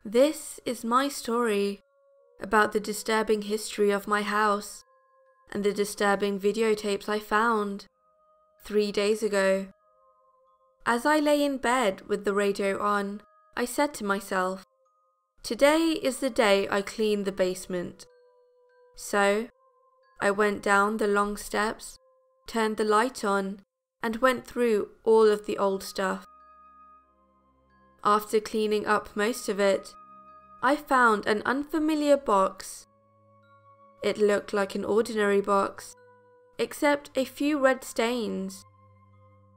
This is my story about the disturbing history of my house and the disturbing videotapes I found 3 days ago. As I lay in bed with the radio on, I said to myself, today is the day I clean the basement. So, I went down the long steps, turned the light on, and went through all of the old stuff. After cleaning up most of it, I found an unfamiliar box. It looked like an ordinary box, except a few red stains.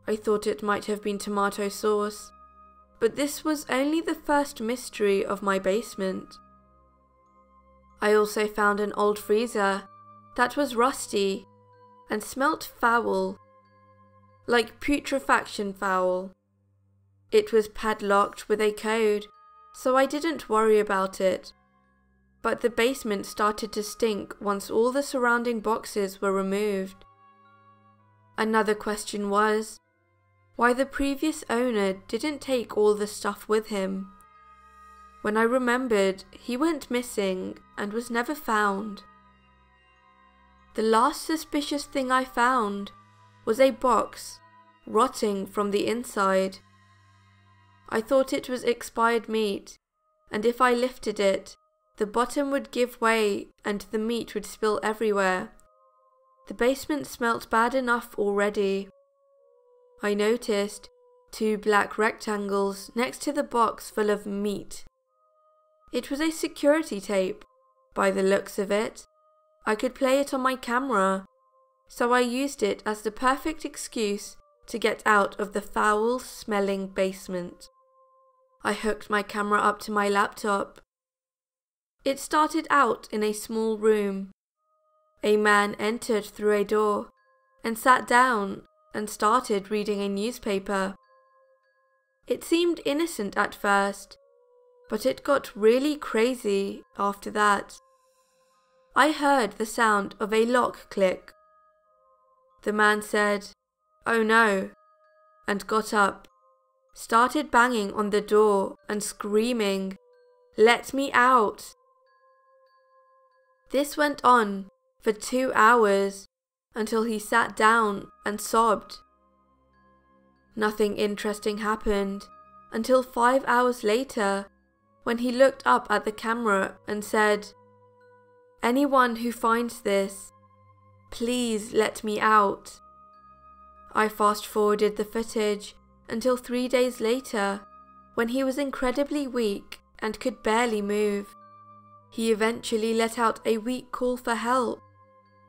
I thought it might have been tomato sauce, but this was only the first mystery of my basement. I also found an old freezer that was rusty and smelt foul, like putrefaction foul. It was padlocked with a code, so I didn't worry about it. But the basement started to stink once all the surrounding boxes were removed. Another question was, why the previous owner didn't take all the stuff with him. When I remembered, he went missing and was never found. The last suspicious thing I found was a box, rotting from the inside. I thought it was expired meat, and if I lifted it, the bottom would give way and the meat would spill everywhere. The basement smelt bad enough already. I noticed 2 black rectangles next to the box full of meat. It was a security tape, by the looks of it. I could play it on my camera, so I used it as the perfect excuse to get out of the foul-smelling basement. I hooked my camera up to my laptop. It started out in a small room. A man entered through a door and sat down and started reading a newspaper. It seemed innocent at first, but it got really crazy after that. I heard the sound of a lock click. The man said, "Oh no," and got up, started banging on the door and screaming, "Let me out!" This went on for 2 hours until he sat down and sobbed. Nothing interesting happened until 5 hours later when he looked up at the camera and said, "Anyone who finds this, please let me out." I fast-forwarded the footage until 3 days later when he was incredibly weak and could barely move. He eventually let out a weak call for help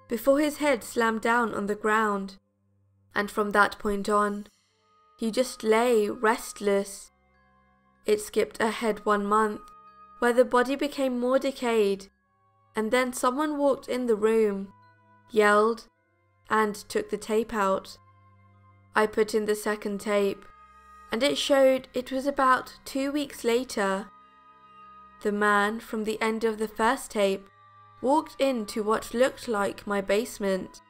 before his head slammed down on the ground, and from that point on, he just lay restless. It skipped ahead 1 month, where the body became more decayed, and then someone walked in the room, yelled, and took the tape out. I put in the second tape, and it showed it was about 2 weeks later. The man from the end of the first tape walked into what looked like my basement.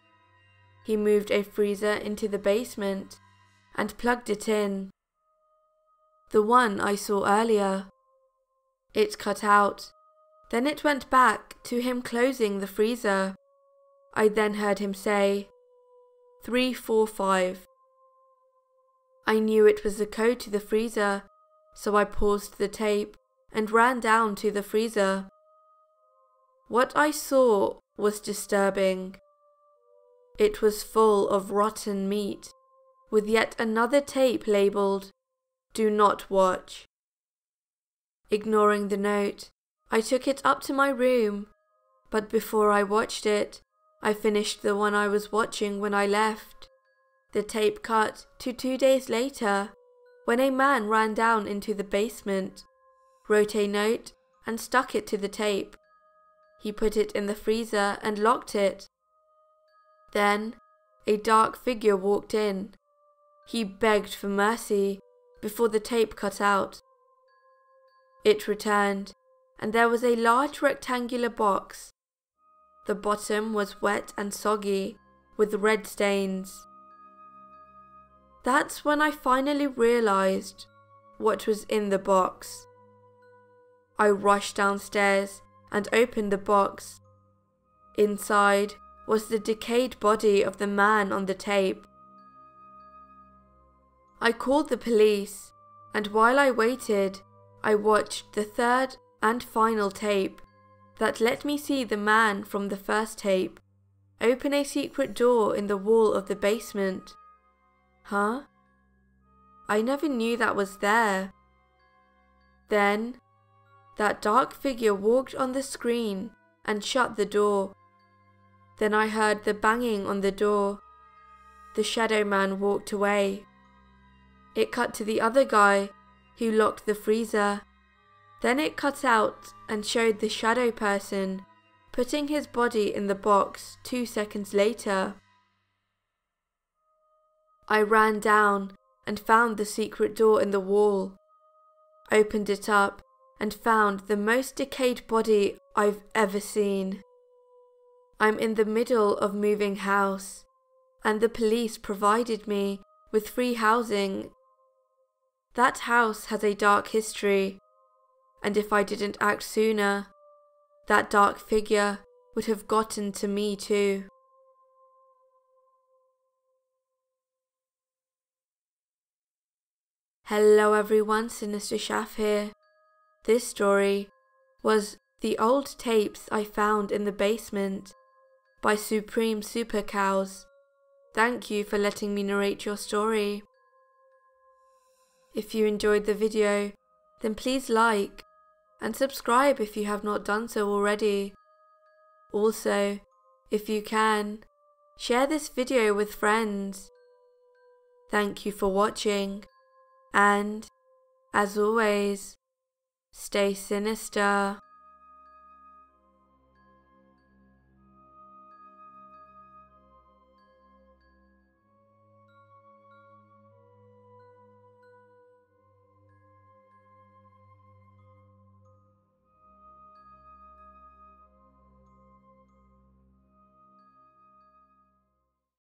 He moved a freezer into the basement and plugged it in. The one I saw earlier. It cut out. Then it went back to him closing the freezer. I then heard him say, 345. I knew it was the code to the freezer, so I paused the tape and ran down to the freezer. What I saw was disturbing. It was full of rotten meat, with yet another tape labelled, "Do not watch." Ignoring the note, I took it up to my room, but before I watched it, I finished the one I was watching when I left. The tape cut to 2 days later, when a man ran down into the basement, wrote a note and stuck it to the tape. He put it in the freezer and locked it. Then, a dark figure walked in. He begged for mercy before the tape cut out. It returned, and there was a large rectangular box. The bottom was wet and soggy, with red stains. That's when I finally realized what was in the box. I rushed downstairs and opened the box. Inside was the decayed body of the man on the tape. I called the police, and while I waited, I watched the third and final tape that let me see the man from the first tape open a secret door in the wall of the basement. Huh? I never knew that was there. Then, that dark figure walked on the screen and shut the door. Then I heard the banging on the door. The shadow man walked away. It cut to the other guy who locked the freezer. Then it cut out and showed the shadow person putting his body in the box 2 seconds later. I ran down and found the secret door in the wall, opened it up and found the most decayed body I've ever seen. I'm in the middle of moving house, and the police provided me with free housing. That house has a dark history, and if I didn't act sooner, that dark figure would have gotten to me too. Hello everyone, SinisterShaf here. This story was The Old Tapes I Found in the Basement by SupremeSupercows. Thank you for letting me narrate your story. If you enjoyed the video, then please like and subscribe if you have not done so already. Also, if you can, share this video with friends. Thank you for watching, and, as always, stay sinister.